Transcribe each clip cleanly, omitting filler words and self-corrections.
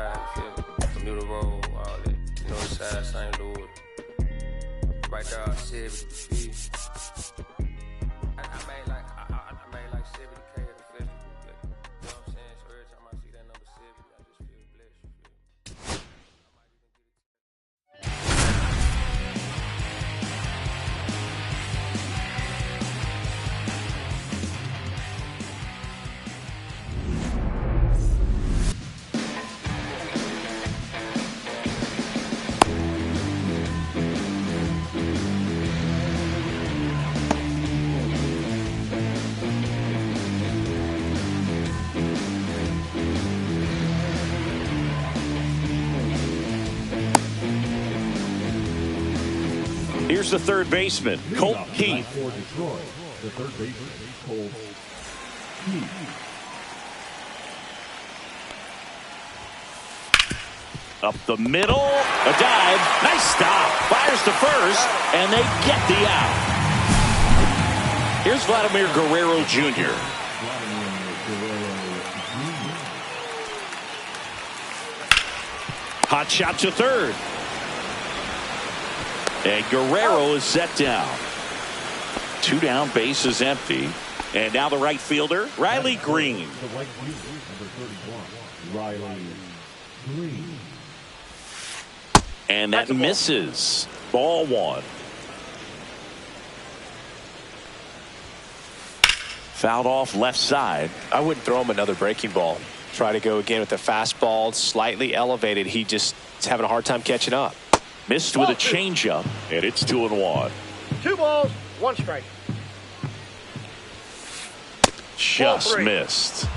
ride, commuter road, all that. You know, inside St. Louis. Right there, 70. I made like 70K at the festival. You know what I'm saying? So every time I see that number 70, I just feel blessed. You feel me? Here's the third baseman, Colt Keith. For Detroit, the third baseman, Colt Keith. Up the middle, a dive, nice stop, fires to first, and they get the out. Here's Vladimir Guerrero Jr. Hot shot to third. And Guerrero is set down. 2 down, base is empty. And now the right fielder, Riley Green. The right fielder, number 31, Riley Green. And that misses. Ball 1. Fouled off left side. I wouldn't throw him another breaking ball. Try to go again with the fastball, slightly elevated. He just is having a hard time catching up. Missed with a changeup, and it's 2-1. 2 balls, 1 strike. Just missed.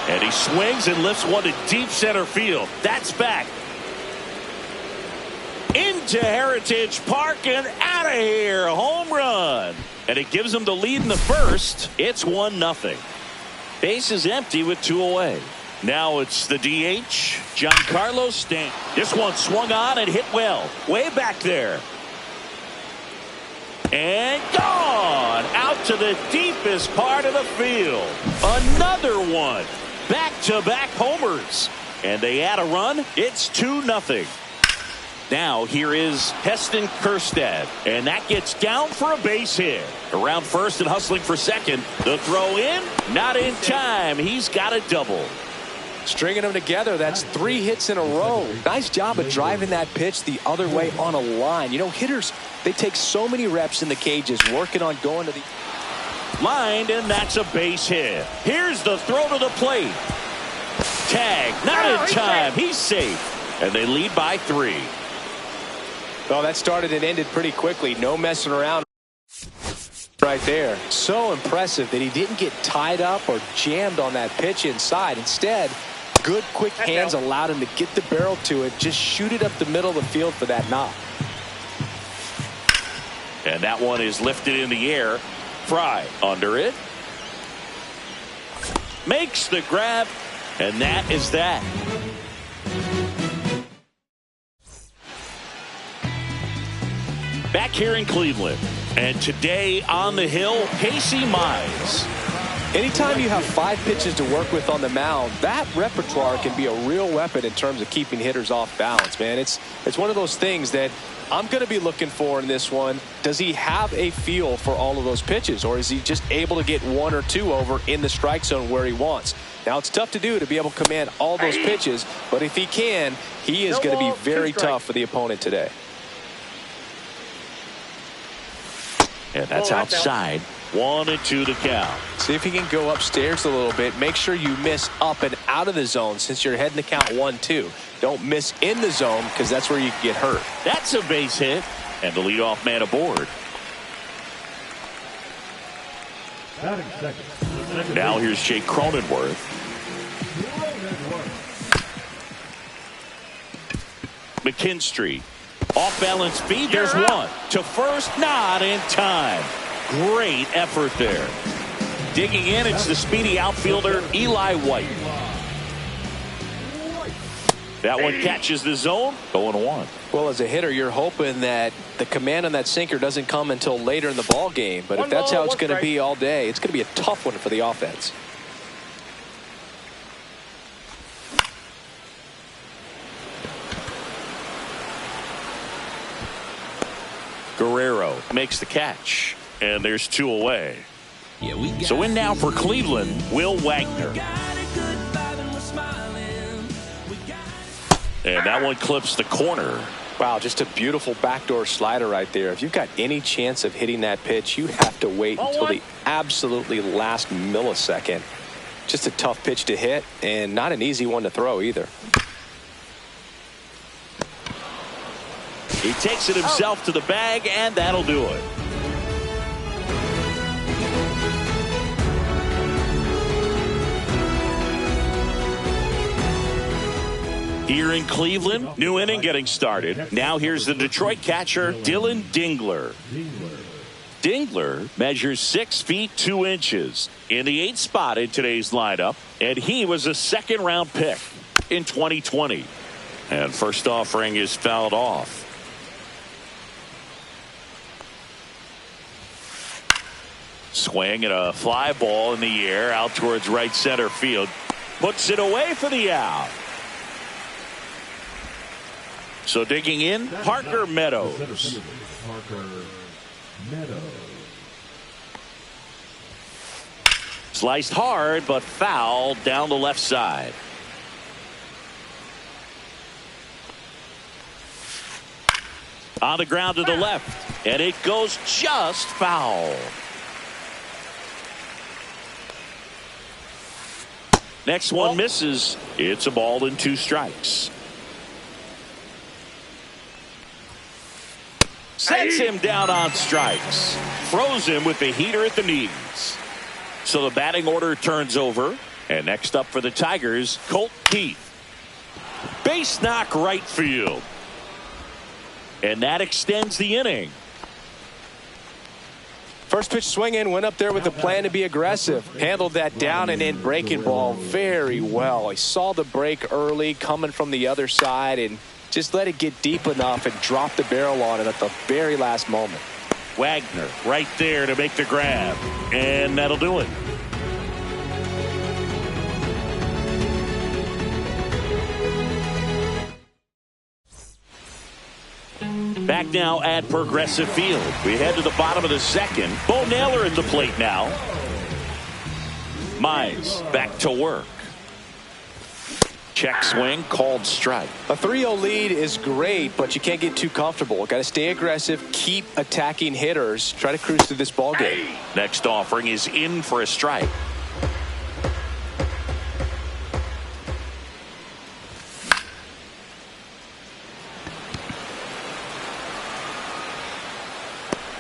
And he swings and lifts one to deep center field. That's back. Into Heritage Park and out of here. Home run. And it gives them the lead in the first. It's 1-0. Base is empty with 2 away. Now it's the DH, Giancarlo Stanton. This one swung on and hit well. Way back there. And gone. Out to the deepest part of the field. Another one. Back-to-back homers. And they add a run. It's 2-0. Now here is Heston Kjerstad, and that gets down for a base hit. Around first and hustling for second. The throw in, not in time. He's got a double. Stringing them together, that's 3 hits in a row. Nice job of driving that pitch the other way on a line. You know, hitters, they take so many reps in the cages working on going to the line, and that's a base hit. Here's the throw to the plate. Tag, not in time. He's safe, and they lead by 3. Well, that started and ended pretty quickly. No messing around right there. So impressive that he didn't get tied up or jammed on that pitch inside. Instead, good quick hands allowed him to get the barrel to it, just shoot it up the middle of the field for that knock. And that one is lifted in the air. Fry under it. Makes the grab, and that is that. Back here in Cleveland, and today on the hill, Casey Mize. Anytime you have 5 pitches to work with on the mound, that repertoire can be a real weapon in terms of keeping hitters off balance, man. It's one of those things that I'm going to be looking for in this one. Does he have a feel for all of those pitches, or is he just able to get 1 or 2 over in the strike zone where he wants? Now, it's tough to do, to be able to command all those pitches, but if he can, he is going to be very tough for the opponent today. And that's outside. 1-2 the count. See if he can go upstairs a little bit. Make sure you miss up and out of the zone since you're heading to count 1-2. Don't miss in the zone, because that's where you can get hurt. That's a base hit, and the leadoff man aboard. Now here's Jake Cronenworth. McKinstry. Off balance speed. There's one. To first, not in time. Great effort there. Digging in, it's the speedy outfielder Eli White. That one catches the zone. 0-1. Well, as a hitter, you're hoping that the command on that sinker doesn't come until later in the ball game. But if that's how it's going to be all day, it's going to be a tough one for the offense. Guerrero makes the catch, and there's 2 away. So in now for Cleveland, Will Wagner. And that one clips the corner. Wow, just a beautiful backdoor slider right there. If you've got any chance of hitting that pitch, you have to wait until the absolutely last millisecond. Just a tough pitch to hit, and not an easy one to throw either. He takes it himself to the bag, and that'll do it. Here in Cleveland, new inning getting started. Now here's the Detroit catcher, Dylan Dingler. Dingler measures 6 feet 2 inches in the 8th spot in today's lineup, and he was a second-round pick in 2020. And first offering is fouled off. Swing and a fly ball in the air out towards right center field. Puts it away for the out. So digging in, Parker Meadows. Sliced hard, but fouled down the left side. On the ground to the left, and it goes just foul. Next one misses. It's a ball and 2 strikes. Sets him down on strikes. Throws him with the heater at the knees. So the batting order turns over. And next up for the Tigers, Colt Keith. Base knock right field. And that extends the inning. First pitch swinging, went up there with a plan to be aggressive. Handled that down and in breaking ball very well. He saw the break early coming from the other side and just let it get deep enough and drop the barrel on it at the very last moment. Wagner right there to make the grab. And that'll do it. Back now at Progressive Field. We head to the bottom of the second. Bo Naylor at the plate now. Mize back to work. Check swing, called strike. A 3-0 lead is great, but you can't get too comfortable. Got to stay aggressive, keep attacking hitters, try to cruise through this ball game. Next offering is in for a strike.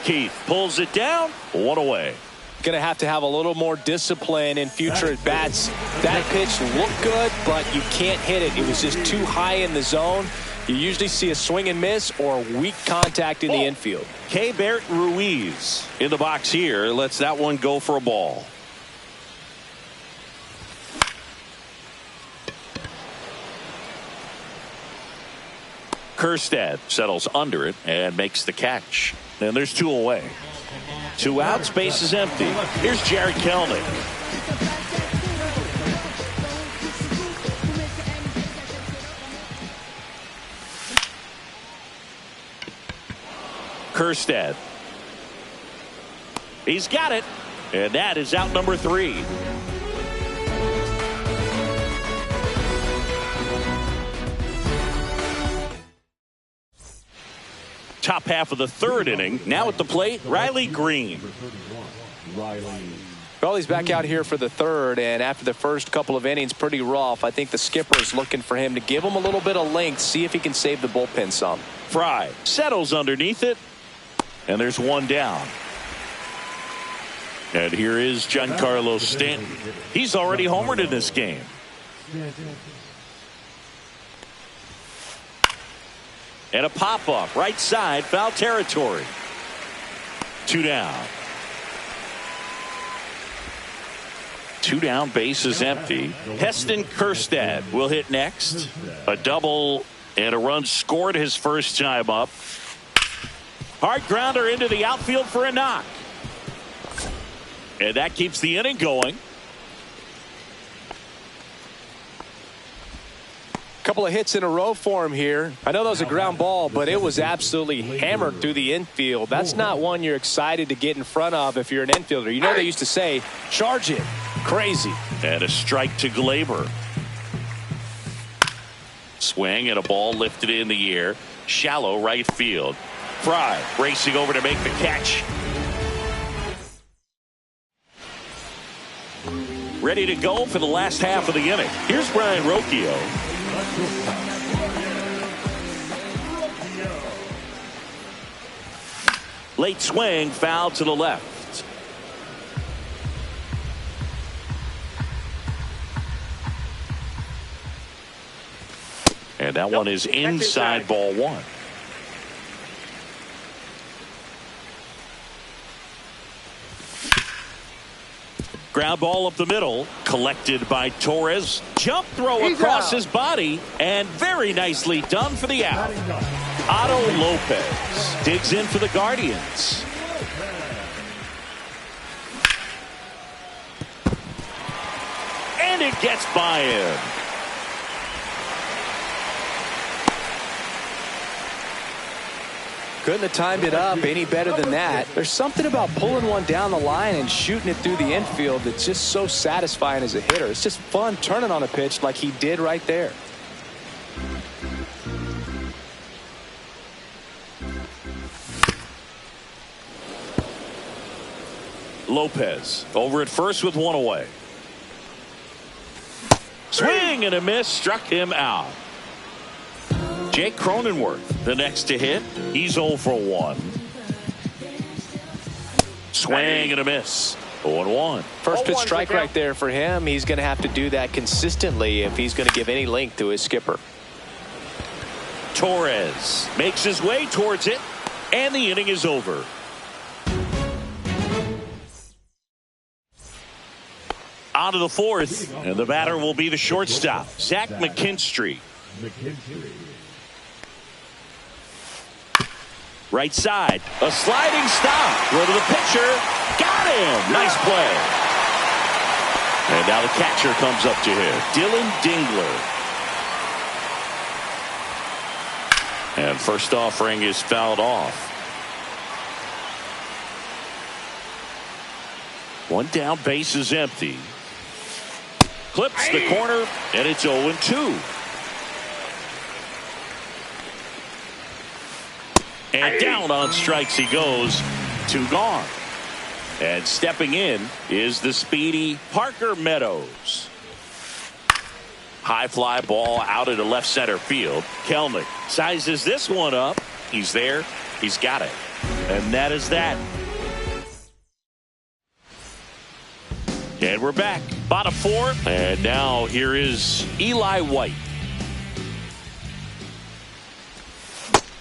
Keith pulls it down, 1 away. Going to have a little more discipline in future at bats. That pitch looked good, but you can't hit it. It was just too high in the zone. You usually see a swing and miss or weak contact in the infield. Keibert Ruiz in the box here. Lets that one go for a ball. Kjerstad settles under it and makes the catch. And there's 2 away. 2 outs, base is empty. Here's Jarred Kelenic. Kjerstad. He's got it. And that is out number 3. Top half of the 3rd inning. Now at the plate, Riley Greene. Well, he's back out here for the 3rd, and after the first couple of innings, pretty rough. I think the skipper is looking for him to give him a little bit of length, see if he can save the bullpen some. Fry settles underneath it, and there's 1 down. And here is Giancarlo Stanton. He's already homered in this game. And a pop-up, right side, foul territory. 2 down. 2 down, bases empty. Heston Kjerstad will hit next. A double and a run scored his first time up. Hard grounder into the outfield for a knock. And that keeps the inning going. Couple of hits in a row for him here. I know that was a ground ball, but it was absolutely hammered through the infield. That's not one you're excited to get in front of if you're an infielder. You know they used to say, charge it. Crazy. And a strike to Glaber. Swing and a ball lifted in the air. Shallow right field. Fry racing over to make the catch. Ready to go for the last half of the inning. Here's Brian Rocchio. Late swing, foul to the left. And that one is inside, ball 1. Ground ball up the middle, collected by Torres. Jump throw across his body, and very nicely done for the out. Otto Lopez digs in for the Guardians. And it gets by him. Couldn't have timed it up any better than that. There's something about pulling one down the line and shooting it through the infield that's just so satisfying as a hitter. It's just fun turning on a pitch like he did right there. Lopez over at first with one away. Swing and a miss, struck him out. Jake Cronenworth, the next to hit. He's 0 for 1. Swing and a miss. 0-1. First pitch strike right there for him. He's going to have to do that consistently if he's going to give any length to his skipper. Torres makes his way towards it, and the inning is over. On to the 4th, and the batter will be the shortstop, Zach McKinstry. Right side, a sliding stop. Go to the pitcher. Got him. Nice play. And now the catcher comes up to him, Dylan Dingler. And first offering is fouled off. 1 down, base is empty. Clips the corner, and it's 0-2. And down on strikes he goes. 2 gone. And stepping in is the speedy Parker Meadows. High fly ball out into left center field. Kelenic sizes this one up. He's there. He's got it. And that is that. And we're back. Bottom 4. And now here is Eli White.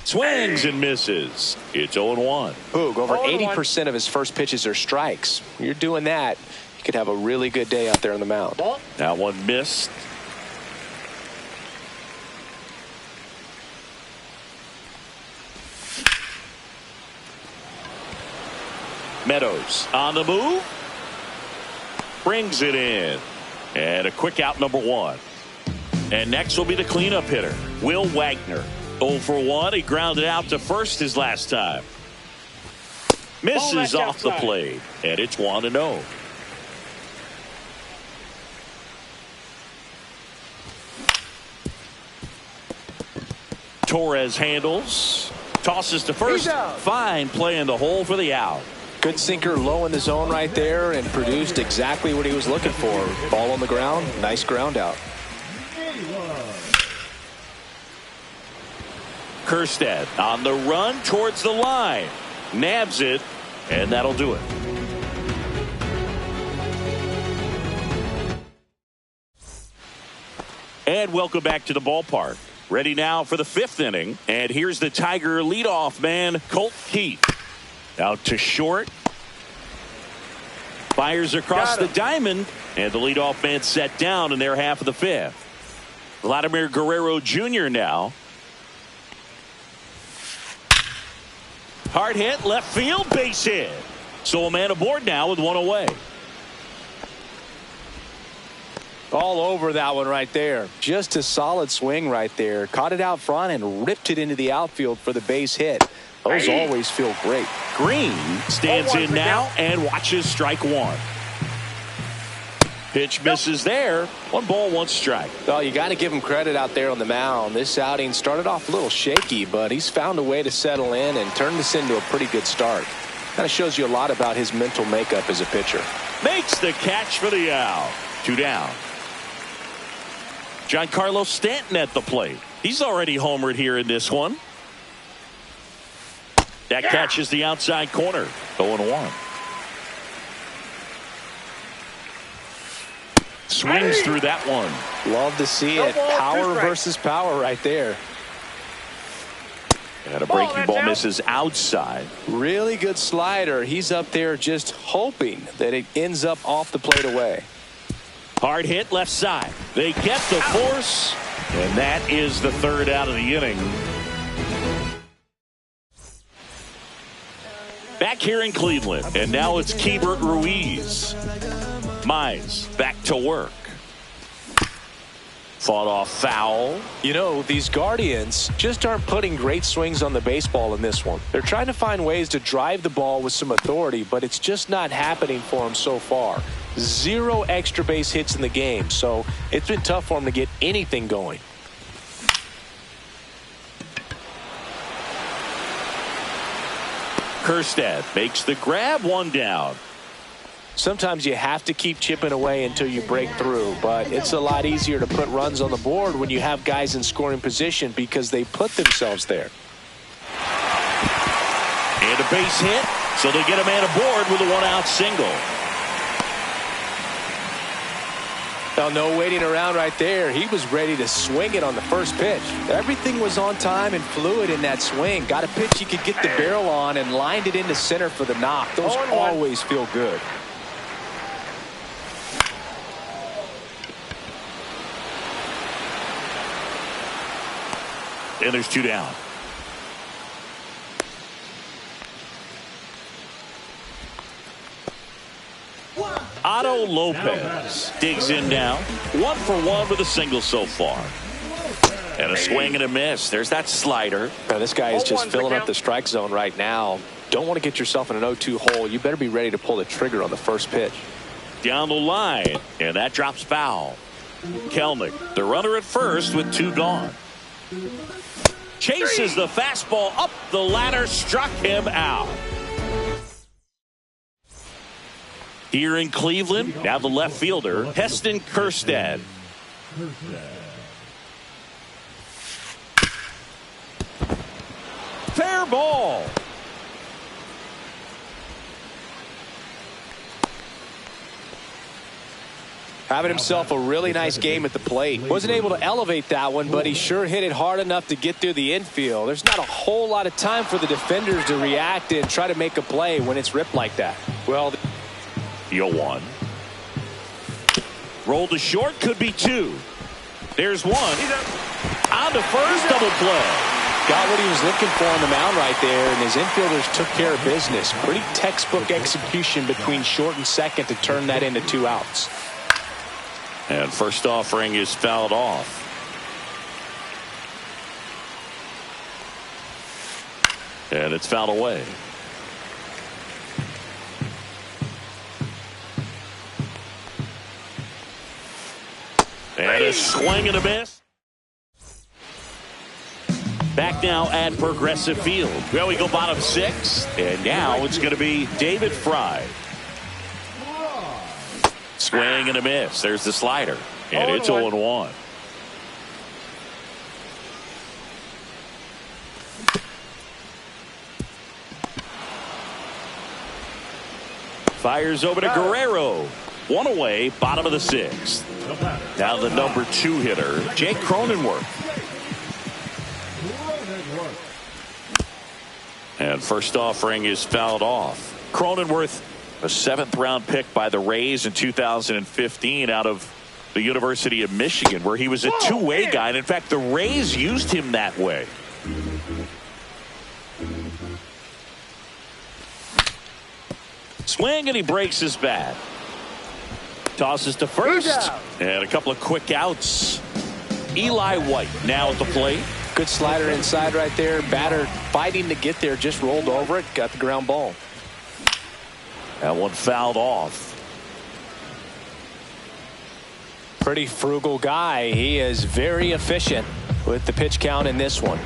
Swings and misses. It's 0-1. Boog, over 80% of his first pitches are strikes. You're doing that, you could have a really good day out there on the mound. That one missed. Meadows on the move. Brings it in. And a quick out, number 1. And next will be the cleanup hitter, Will Wagner. 0 for 1. He grounded out to first his last time. Misses off the plate. And it's 1-0. Torres handles. Tosses to first. Fine play in the hole for the out. Good sinker low in the zone right there and produced exactly what he was looking for. Ball on the ground. Nice ground out. Kjerstad on the run towards the line. Nabs it, and that'll do it. And welcome back to the ballpark. Ready now for the 5th inning. And here's the Tiger leadoff man, Colt Keith. Out to short. Fires across the diamond, and the leadoff man set down in their half of the fifth. Vladimir Guerrero Jr. now. Hard hit, left field, base hit. So a man aboard now with one away. All over that one right there. Just a solid swing right there. Caught it out front and ripped it into the outfield for the base hit. Those always feel great. Green stands in now and watches strike one. Pitch misses there. 1 ball, 1 strike. Well, you got to give him credit out there on the mound. This outing started off a little shaky, but he's found a way to settle in and turn this into a pretty good start. Kind of shows you a lot about his mental makeup as a pitcher. Makes the catch for the out. 2 down. Giancarlo Stanton at the plate. He's already homered here in this one. That catches the outside corner. 0-1. Swings through that one. Love to see it. Power versus power right there. And a breaking ball misses outside. Really good slider. He's up there just hoping that it ends up off the plate away. Hard hit left side. They get the force, and that is the 3rd out of the inning. Back here in Cleveland, and now it's Keibert Ruiz. Mize back to work. Fought off foul. You know, these Guardians just aren't putting great swings on the baseball in this one. They're trying to find ways to drive the ball with some authority, but it's just not happening for them so far. 0 extra base hits in the game, so it's been tough for them to get anything going. Kjerstad makes the grab, 1 down. Sometimes you have to keep chipping away until you break through, but it's a lot easier to put runs on the board when you have guys in scoring position because they put themselves there. And a base hit, so they get a man aboard with a 1-out single. Now, no waiting around right there. He was ready to swing it on the first pitch. Everything was on time and fluid in that swing. Got a pitch he could get the barrel on and lined it into center for the knock. Those always feel good. And there's 2 down. Otto Lopez digs in now. 1 for 1 with a single so far. And a swing and a miss. There's that slider. Now, this guy is just filling up the strike zone right now. Don't want to get yourself in an 0-2 hole. You better be ready to pull the trigger on the first pitch. Down the line. And that drops foul. Kelnick, the runner at first with 2 gone. Chases the fastball up the ladder. Struck him out. Here in Cleveland, now the left fielder, Heston Kjerstad. Fair ball. Having himself a really nice game at the plate. Wasn't able to elevate that one, but he sure hit it hard enough to get through the infield. There's not a whole lot of time for the defenders to react and try to make a play when it's ripped like that. Well, 0-1. Roll to short, could be 2. There's 1. On to first, double play. Got what he was looking for on the mound right there, and his infielders took care of business. Pretty textbook execution between short and second to turn that into 2 outs. And first offering is fouled off. And it's fouled away. And a swing and a miss. Back now at Progressive Field. Well, we go bottom 6. And now it's going to be David Fry. Swing and a miss. There's the slider. And it's 0-1. Fires over to Guerrero. 1 away, bottom of the 6th. Now the number 2 hitter, Jake Cronenworth. And first offering is fouled off. Cronenworth A 7th-round pick by the Rays in 2015 out of the University of Michigan, where he was a two-way guy. And in fact, the Rays used him that way. Swing, and he breaks his bat. Tosses to first. And a couple of quick outs. Eli White now at the plate. Good slider inside right there. Batter fighting to get there, just rolled over it, got the ground ball. That one fouled off. Pretty frugal guy. He is very efficient with the pitch count in this one.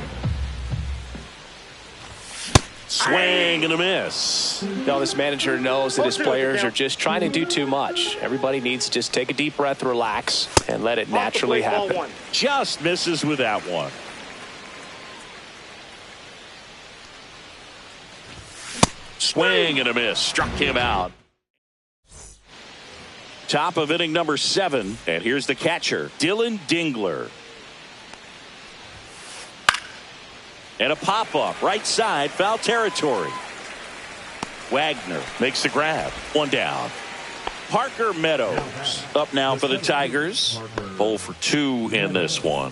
Swing and a miss. Now this manager knows that his players are just trying to do too much. Everybody needs to just take a deep breath, relax, and let it naturally happen. Just misses with that one. Swing and a miss. Struck him out. Top of inning number 7. And here's the catcher, Dylan Dingler. And a pop-up right side, foul territory. Wagner makes the grab. One down. Parker Meadows up now for the Tigers. 0 for 2 in this one.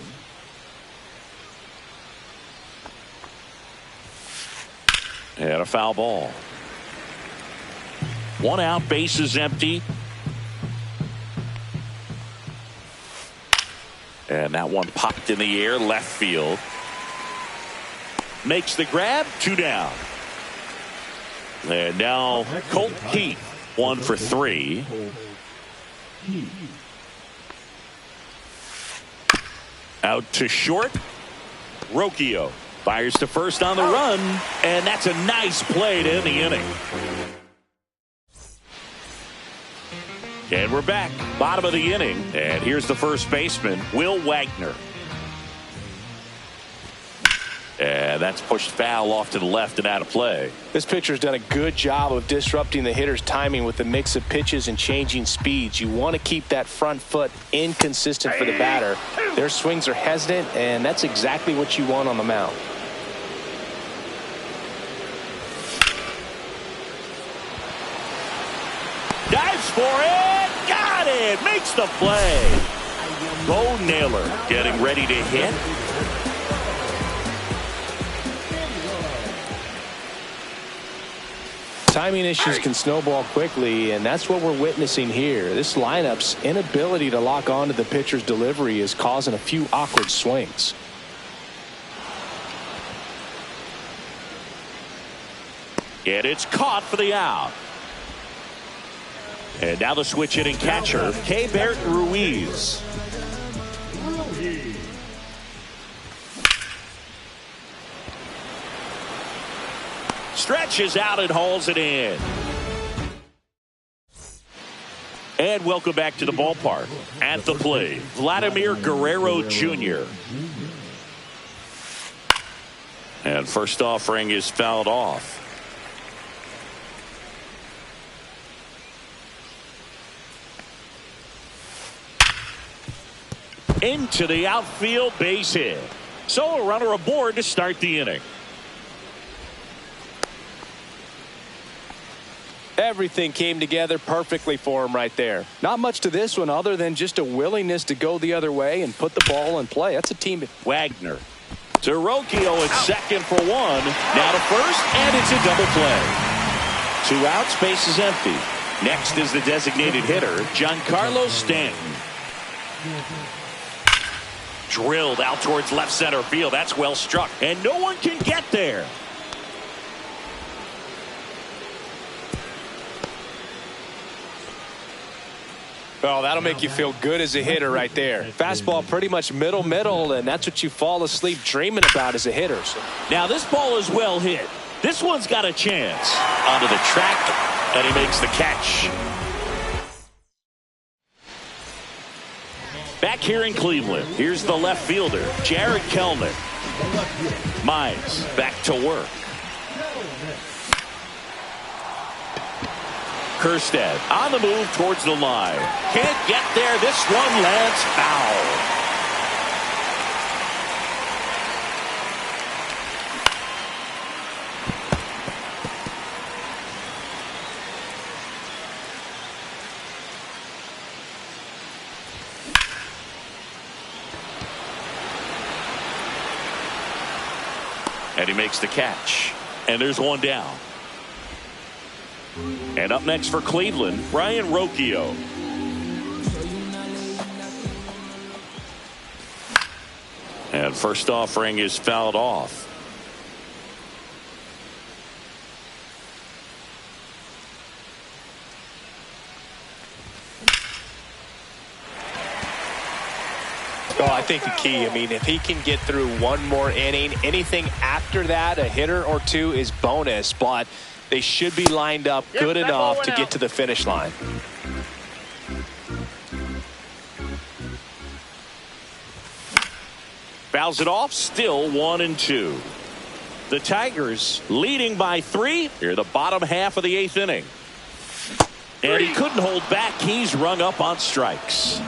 And a foul ball. 1 out, bases empty. And that one popped in the air, left field. Makes the grab, 2 down. And now Colt Heath, 1 for 3. Out to short. Rocchio fires to first on the run, and that's a nice play to end the inning. And we're back, bottom of the inning, and here's the first baseman, Will Wagner. And that's pushed foul off to the left and out of play. This pitcher's done a good job of disrupting the hitter's timing with the mix of pitches and changing speeds. You want to keep that front foot inconsistent for the batter. Their swings are hesitant, and that's exactly what you want on the mound. Dives for it. Got it. Makes the play. Bo Naylor getting ready to hit. Timing issues can snowball quickly, and that's what we're witnessing here. This lineup's inability to lock onto the pitcher's delivery is causing a few awkward swings. And it's caught for the out. And now the switch hitting catcher, Keibert Ruiz. Stretches out and hauls it in. And welcome back to the ballpark. At the plate, Vladimir Guerrero Jr. And first offering is fouled off. Into the outfield, base hit. So a runner aboard to start the inning. Everything came together perfectly for him right there. Not much to this one other than just a willingness to go the other way and put the ball in play. That's a team. Wagner to Rocchio at second for 1. Now to first, and it's a double play. 2 outs, base is empty. Next is the designated hitter, Giancarlo Stanton. Drilled out towards left center field. That's well struck, and no one can get there. Oh, that'll make you feel good as a hitter right there. Fastball pretty much middle, and that's what you fall asleep dreaming about as a hitter. So. Now this ball is well hit. This one's got a chance. Onto the track, and he makes the catch. Back here in Cleveland, here's the left fielder, Jared Kelenic. Mize back to work. Kjerstad on the move towards the line. Can't get there. This one lands foul. And he makes the catch. And there's one down. And up next for Cleveland, Brayan Rocchio. And first offering is fouled off. Oh, I think the key, I mean, if he can get through one more inning, anything after that, a hitter or two is bonus, but they should be lined up good enough to get to the finish line. Fouls it off, still 1-2. The Tigers leading by 3 here, the bottom half of the 8th inning. And he couldn't hold back. He's rung up on strikes.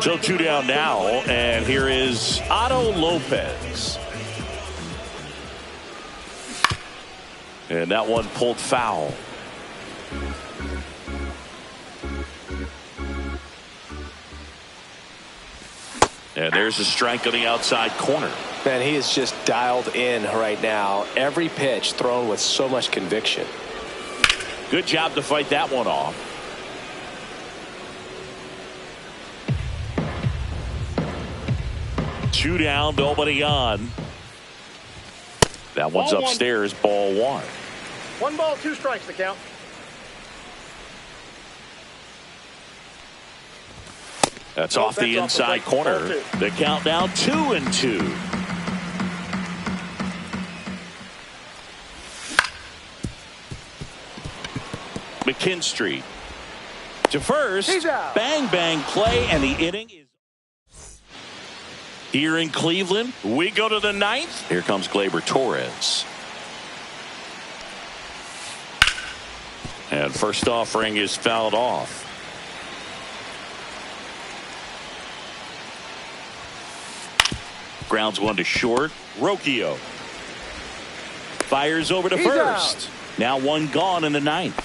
So 2 down now, and here is Otto Lopez. And that one pulled foul. And there's a strike on the outside corner. Man, he is just dialed in right now. Every pitch thrown with so much conviction. Good job to fight that one off. Two down, nobody on. That one's upstairs, ball 1. 1 ball, 2 strikes to count. That's off the inside corner. The count now 2-2. McKinstry to first. Bang bang play, and the inning is here in Cleveland. We go to the 9th. Here comes Gleyber Torres. And first offering is fouled off. Grounds one to short. Rocchio fires over to first. Now one gone in the 9th.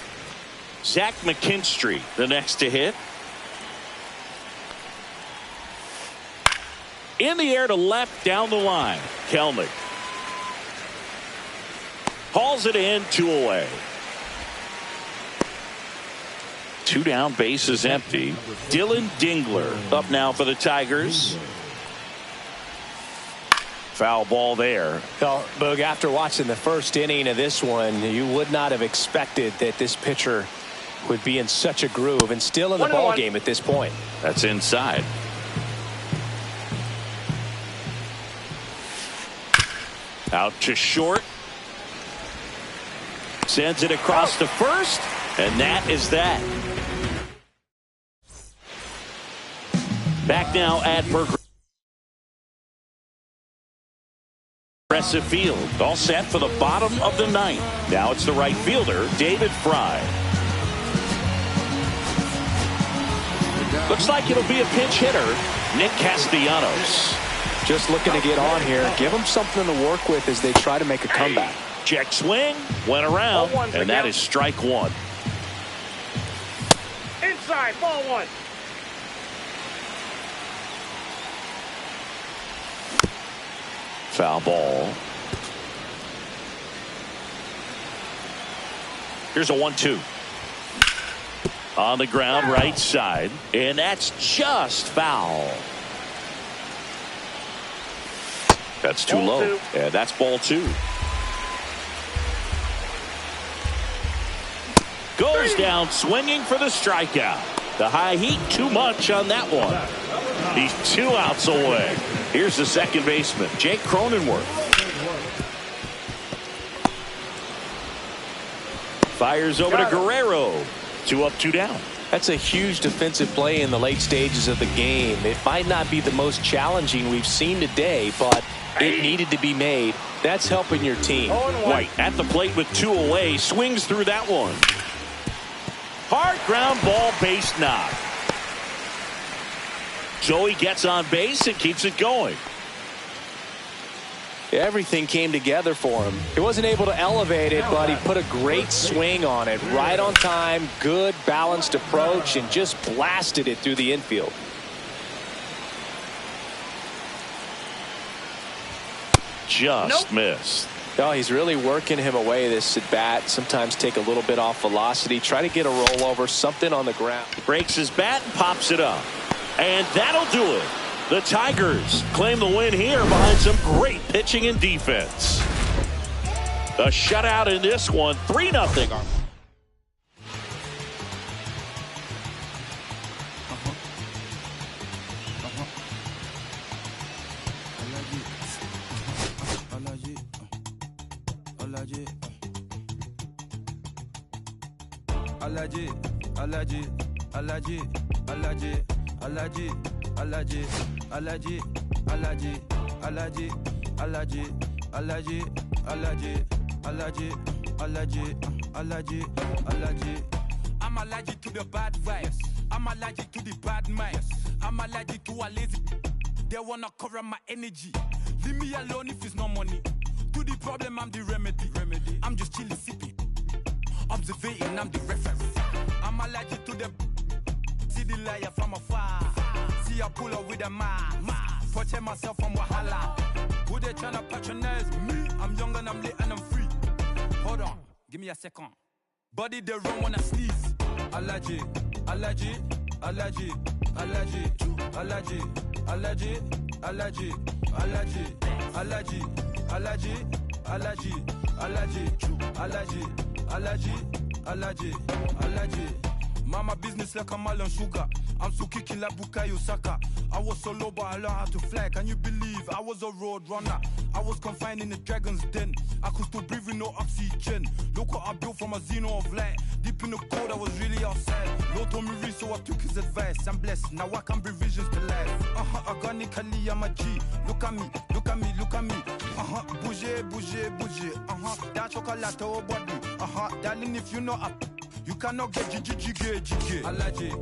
Zach McKinstry, the next to hit. In the air to left, down the line. Kelenic hauls it in, 2 away. 2 down, base is empty. Dylan Dingler up now for the Tigers. Foul ball there. Well, Boog, after watching the first inning of this one, you would not have expected that this pitcher would be in such a groove and still in the ball game at this point. That's inside. Out to short. Sends it across to first, and that is that. Back now at Progressive Field. All set for the bottom of the 9th. Now it's the right fielder, David Fry. Looks like it'll be a pinch hitter, Nick Castellanos. Just looking to get on here. Give them something to work with as they try to make a comeback. Check swing, went around, and that is strike 1. Inside, ball 1. Foul ball. Here's a 1-2. On the ground, right side, and that's just foul. That's too low. Yeah, that's ball 2. Goes down swinging for the strikeout. The high heat, too much on that one. He's 2 outs away. Here's the second baseman, Jake Cronenworth. Fires over to Guerrero. 2 up, 2 down. That's a huge defensive play in the late stages of the game. It might not be the most challenging we've seen today, but it needed to be made. That's helping your team. White at the plate with 2 away. Swings through that one. Hard ground ball, base knock. Joey gets on base and keeps it going. Everything came together for him. He wasn't able to elevate it, but he put a great swing on it. Right on time, good balanced approach, and just blasted it through the infield. Just missed. Oh, he's really working him away, this at bat. Sometimes take a little bit off velocity. Try to get a rollover, something on the ground. Breaks his bat and pops it up. And that'll do it. The Tigers claim the win here behind some great pitching and defense. The shutout in this one, 3-0. Alaji, Alaji, Alaji, Alaji, Alaji, Alaji, Alaji, Alaji, Alaji, Alaji, Alaji, Alaji, Alaji, Alaji, Alaji, Alaji. I'm allergic to the bad vibes. I'm allergic to the bad minds. I'm allergic to a lazy. They wanna cover my energy. Leave me alone if it's no money. To the problem, I'm the remedy. I'm just chilling, sipping. Observating, I'm the referee. I'm allergic to the see the liar from afar. See I pull up with a mask. Protect myself from wahala. Who they tryna patronize me? I'm young and I'm lit and I'm free. Hold on, give me a second. Body they run when I sneeze. Allergy, allergy, allergy, allergy, allergy, allergy, allergy, allergy, allergy, allergy, allergy, allergy, allergy. Allergy. Mama business like a melon sugar. I'm so kicking like Bukayo Saka. I was so low but I learned how to fly. Can you believe I was a road runner? I was confined in the dragon's den. I could still breathe with no oxygen. Look what I built from a xeno of light. Deep in the cold I was really outside. Lord told me read so I took his advice. I'm blessed, now I can bring visions to life. Organically I'm a G. Look at me. Bouger. That chocolate oh body. Darling if you know up, you cannot get jiggy. Allergy.